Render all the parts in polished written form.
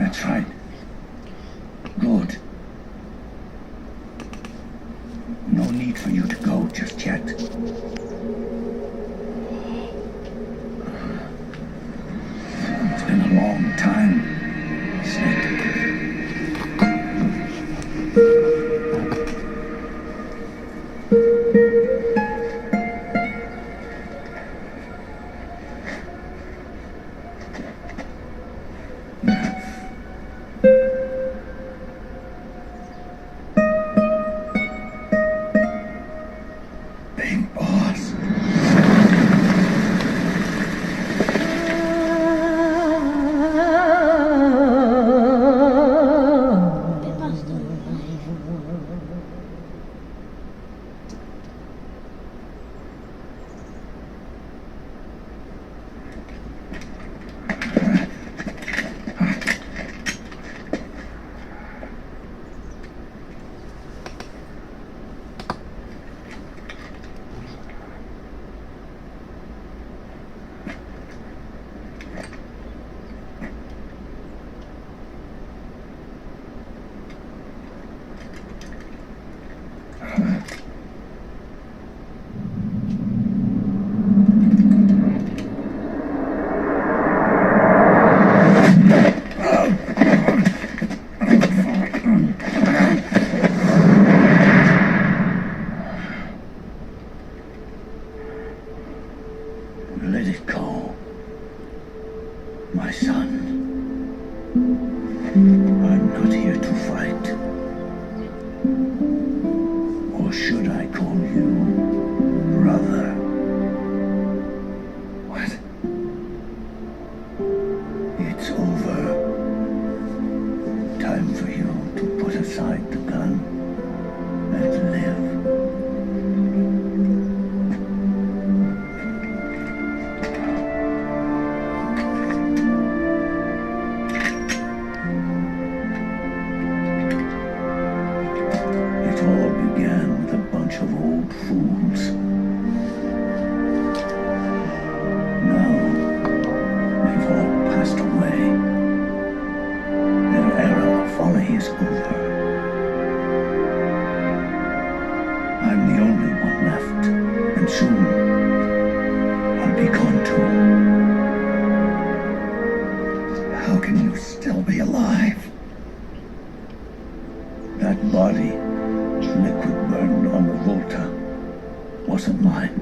That's right. Good. No need for you to go just yet. It's been a long time, Snake. Big boss. Let it go, my son. I'm not here to fight. Or should I call you brother? What? It's over. Time for you to put aside the gun and live. It all began with a bunch of old fools. Now, they've all passed away. Their era of folly is over. I'm the only one left, and soon I'll be gone too. How can you still be alive? That body, liquid burned on the Volta, wasn't mine.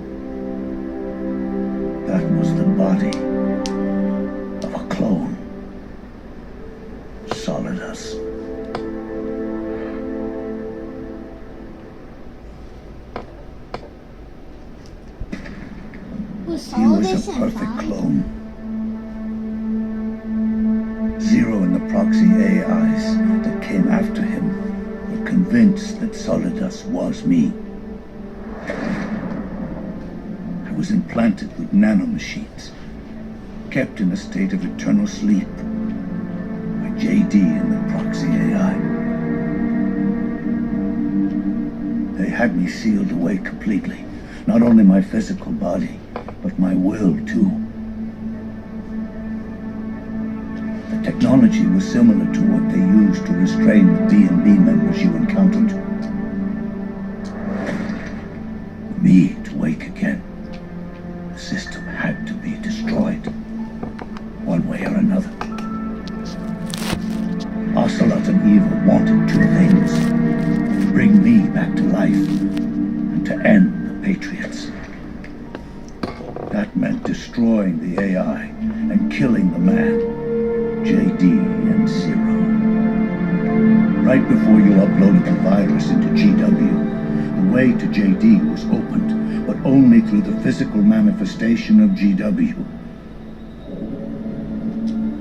That was the body of a clone. Solidus. He was a perfect clone. Zero and the proxy AIs that came after him were convinced that Solidus was me. I was implanted with nanomachines, kept in a state of eternal sleep by JD and the proxy AI. They had me sealed away completely, not only my physical body, but my will too. The technology was similar to what they used to restrain the B&B members you encountered. For me to wake again, the system had to be destroyed, one way or another. Ocelot and Eva wanted two things: to bring me back to life, and to end the Patriots. That meant destroying the AI and killing the man, JD and Zero. Right before you uploaded the virus into GW, the way to JD was opened, but only through the physical manifestation of GW.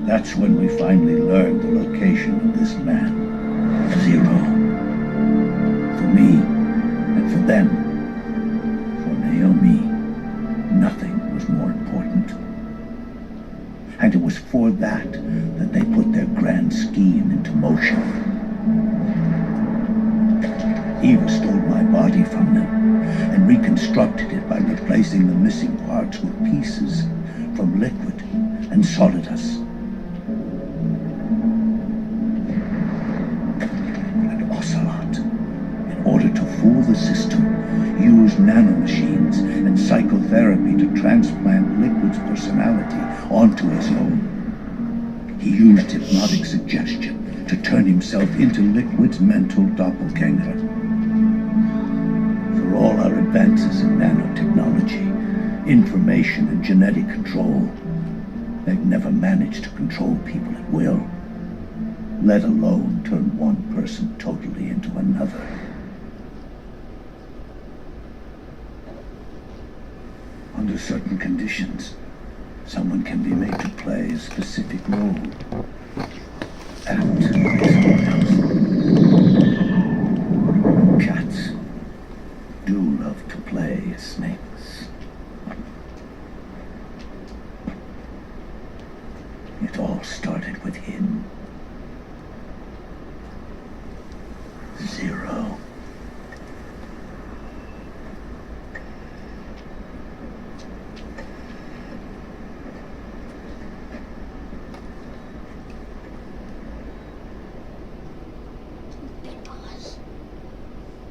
That's when we finally learned the location of this man, Zero. For me, and for them, for Naomi, nothing was more important. And it was for that they put their grand scheme into motion. Eva stole my body from them and reconstructed it by replacing the missing parts with pieces from Liquid and Solidus. personality onto his own. He used hypnotic suggestion to turn himself into Liquid's mental doppelganger. For all our advances in nanotechnology, information and genetic control, they've never managed to control people at will, let alone turn one person totally into another. Under certain conditions, someone can be made to play a specific role. Act like someone else. Cats do love to play snakes. It all started with him. Zero.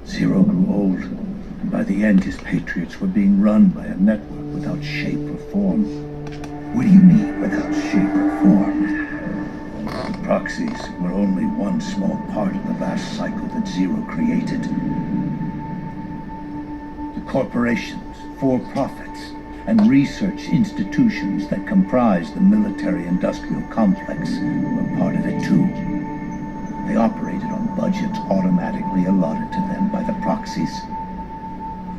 Zero grew old, and by the end his patriots were being run by a network without shape or form. What do you mean, without shape or form? The proxies were only one small part of the vast cycle that Zero created. The corporations, for-profits, and research institutions that comprise the military-industrial complex were part of it too. They operated on budgets automatically allotted to them by the proxies.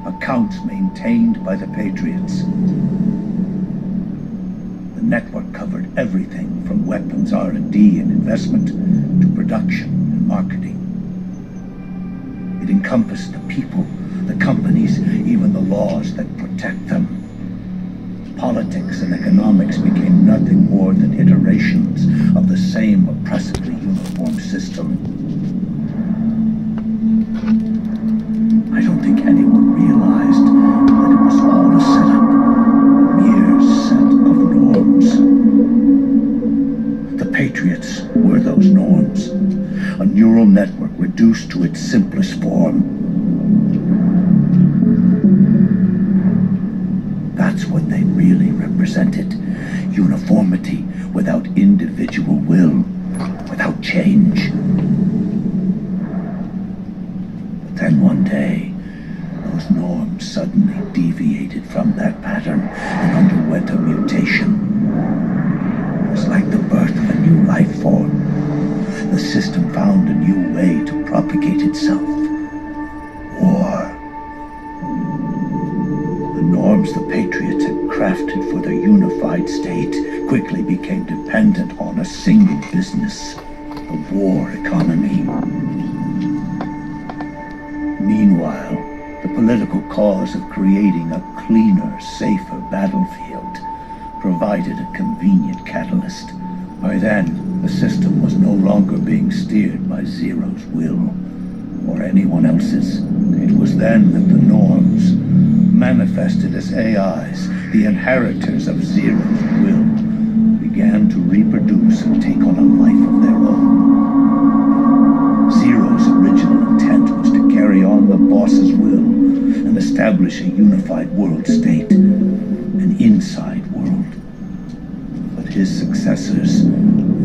Accounts maintained by the Patriots. The network covered everything from weapons R&D and investment to production and marketing. It encompassed the people, the companies, even the laws that protect them. Politics and economics became nothing more than iterations of the same oppressively uniform system. I don't think anyone realized that it was all a setup, a mere set of norms. The Patriots were those norms, a neural network reduced to its simplest form. That's what they really represented. Uniformity without individual will, without change. But then one day, those norms suddenly deviated from that pattern and underwent a mutation. It was like the birth of a new life form. The system found a new way to propagate itself. War. The norms the Patriots had crafted for their unified state quickly became dependent on a single business, the war economy. Meanwhile, the political cause of creating a cleaner, safer battlefield provided a convenient catalyst. By then, the system was no longer being steered by Zero's will, or anyone else's. It was then that the norms, manifested as AIs, the inheritors of Zero's will, began to reproduce and take on a life of their own. Zero's original intent was to carry on the boss's will and establish a unified world state, an inside world. But his successors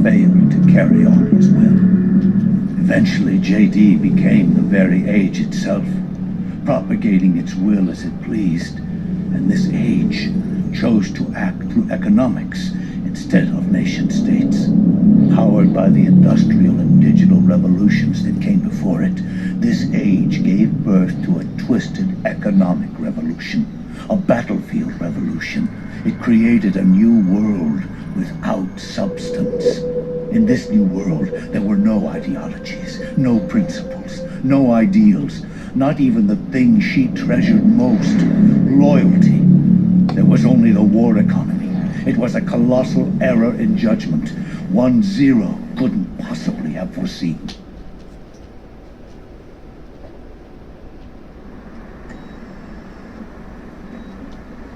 failed to carry on his will. Eventually, JD became the very age itself, propagating its will as it pleased, and this age chose to act through economics instead of nation-states. Powered by the industrial and digital revolutions that came before it, this age gave birth to a twisted economic revolution, a battlefield revolution. It created a new world without substance. In this new world, there were no ideologies, no principles, no ideals, not even the thing she treasured most, loyalty. There was only the war economy. It was a colossal error in judgment, one Zero couldn't possibly have foreseen.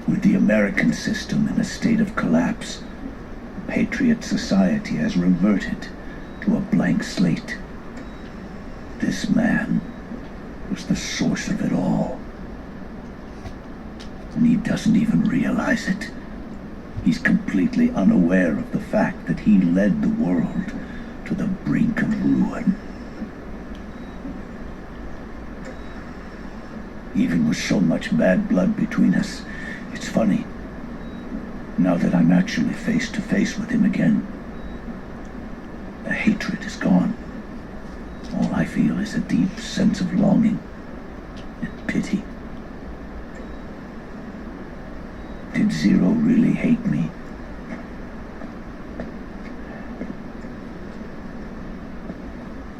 With the American system in a state of collapse, Patriot society has reverted to a blank slate. This man was the source of it all. And he doesn't even realize it. He's completely unaware of the fact that he led the world to the brink of ruin. Even with so much bad blood between us, it's funny. Now that I'm actually face to face with him again, the hatred is gone. All I feel is a deep sense of longing and pity. Did Zero really hate me?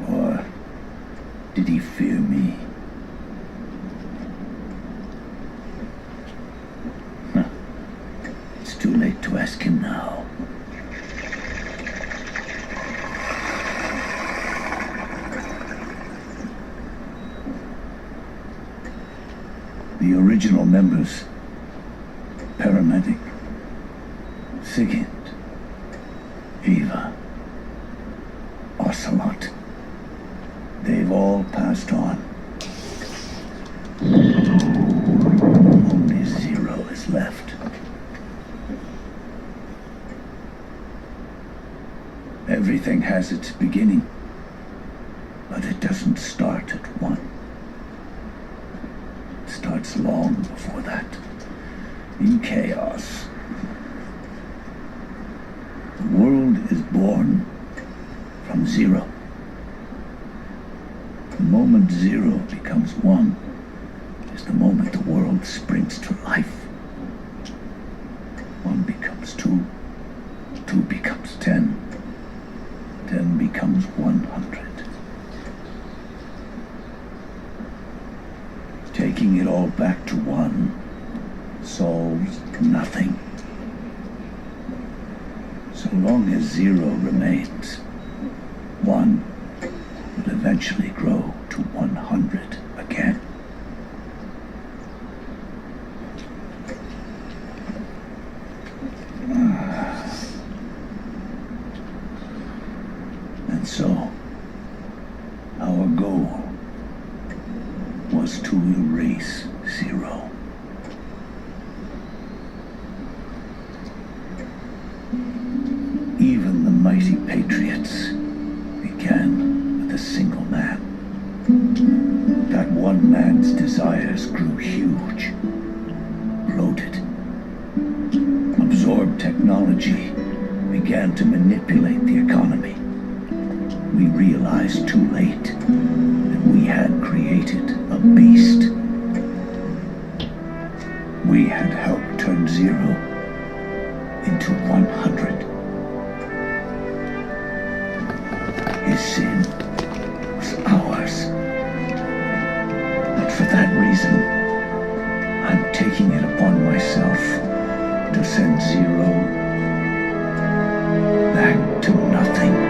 Or did he fear me? It's too late to ask him now. The original members, Paramedic, Sigint, Eva, Ocelot, they've all passed on. Only Zero is left. Everything has its beginning, but it doesn't start at one. It starts long before that, in chaos. The world is born from zero. The moment zero becomes one is the moment the world springs to life. One becomes two, two becomes 10, 10 becomes 100. Taking it all back to one solves nothing. So long as zero remains, one will eventually grow to 100 again. And so, our goal was to erase zero. Even the mighty patriots began with a single man. That one man's desires grew huge, bloated, absorbed technology, began to manipulate the economy. We realized too late that we had created a beast. We had helped turn zero into 100. His sin was ours. But for that reason, I'm taking it upon myself to send zero back to nothing.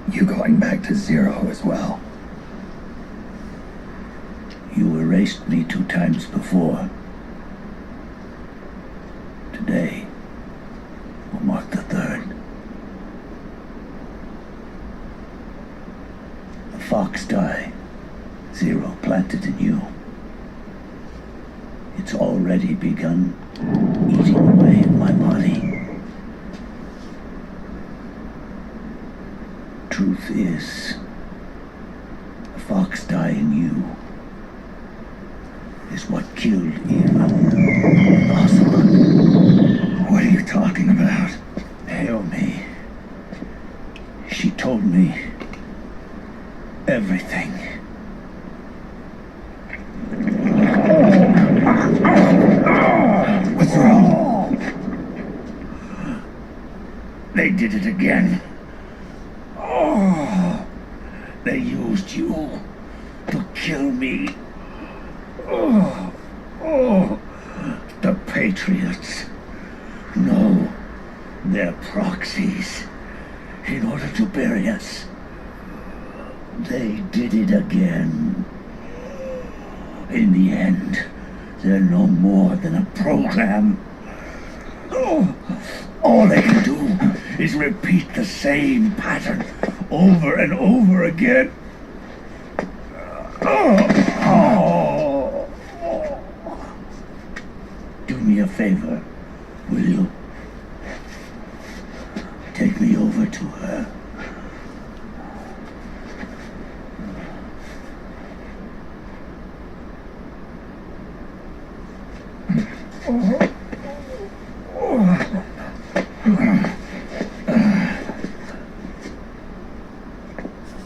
You going back to zero as well? You erased me 2 times before. Today will mark the 3rd. The fox dye zero planted in you. It's already begun eating away at my body. Truth is, the fox dye in you is what killed Eva and Ocelot. What are you talking about? Naomi. She told me everything. What's wrong? They did it again. They used you to kill me. The Patriots. No, they're proxies in order to bury us. They did it again. In the end, they're no more than a program. All they can do is repeat the same pattern over and over again. Do me a favor, will you? Take me over to her.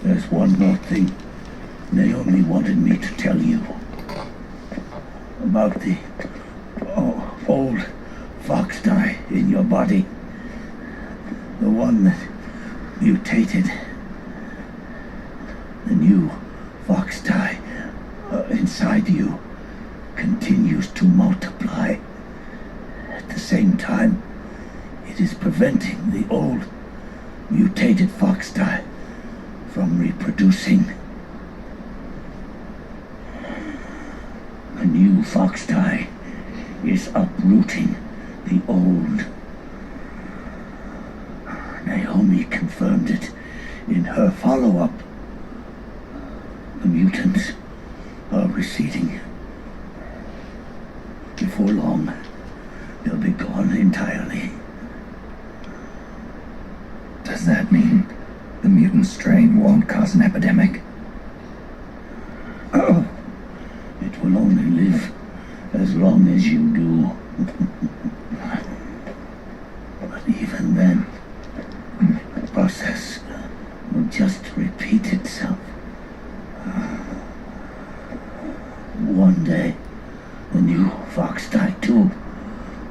There's one more thing Naomi wanted me to tell you. About the old fox dye in your body. The one that mutated. The new fox dye inside you continues to multiply. At the same time, it is preventing the old mutated fox dye from reproducing. A new fox dye is uprooting the old. Naomi confirmed it in her follow-up. The mutants are receding. Before long, they'll be gone entirely. Does that mean the mutant strain won't cause an epidemic? It will only live as long as you do. But even then, the process will just repeat itself. One day, the new fox dye tube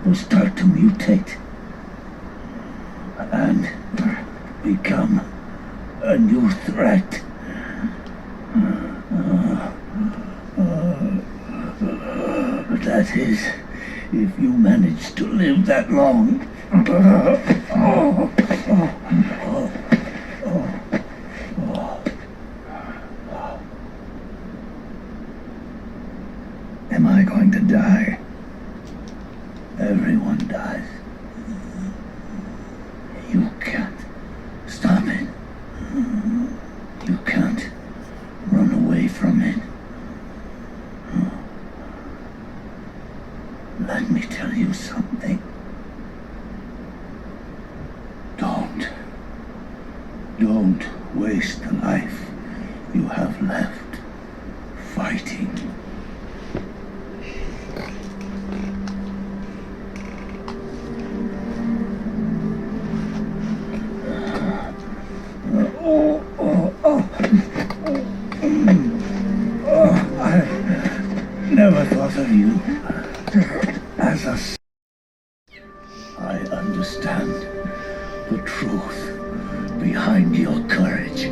will start to mutate and become a new threat. That is, if you manage to live that long. Am I going to die? Everyone dies. You can't stop it. You can't run away from it. Let me tell you something. Don't waste the life you have left fighting. I never thought of you as a... I understand the truth behind your courage.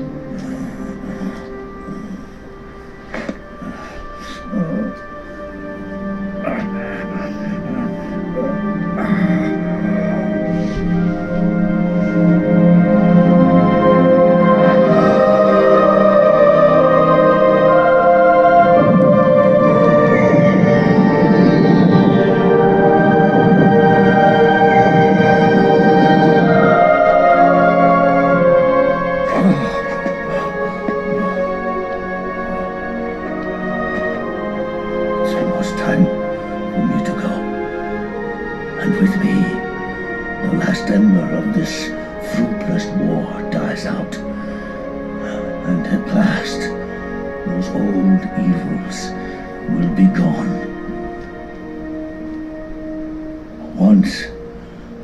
Once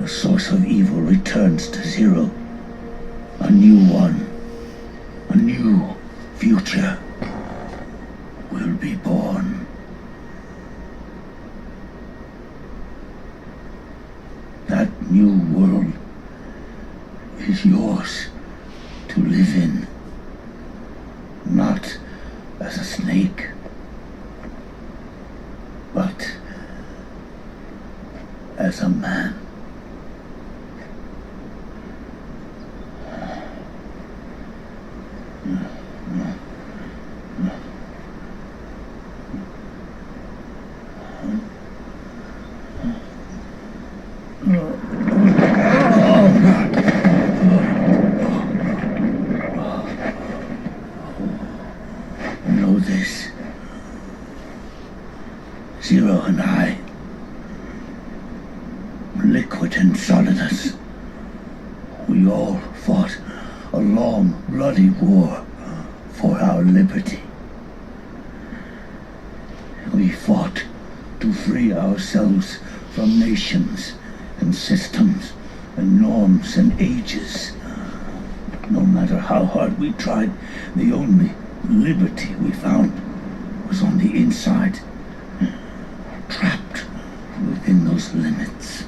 the source of evil returns to zero, a new one, a new future will be born. That new world is yours to live in, not as a snake, but as a man. Know this. Zero and I, Liquid and Solidus, we all fought a long, bloody war for our liberty. We fought to free ourselves from nations and systems and norms and ages. No matter how hard we tried, the only liberty we found was on the inside, trapped within those limits.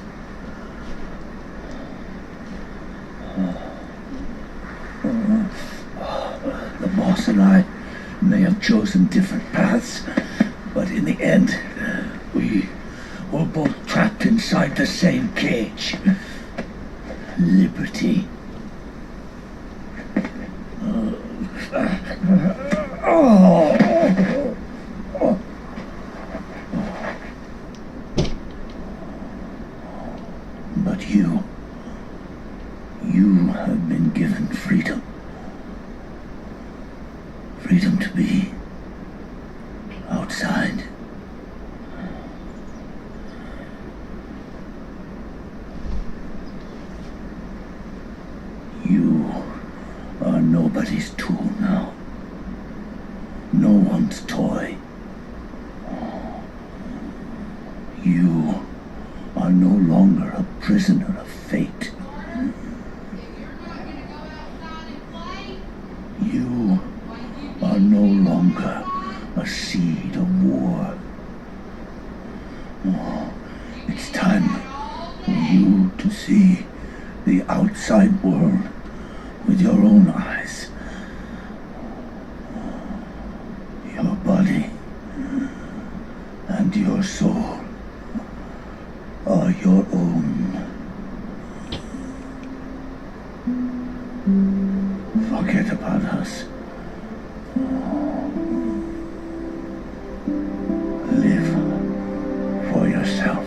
The boss and I may have chosen different paths, but in the end, we were both trapped inside the same cage. Liberty. But you have been given freedom. Freedom to be outside. You are nobody's tool now. No one's toy. You are no longer a prisoner of fate. You are no longer a seed of war. It's time for you to see the outside world with your own eyes. Your body and your soul are your own. Forget about us. Live for yourself.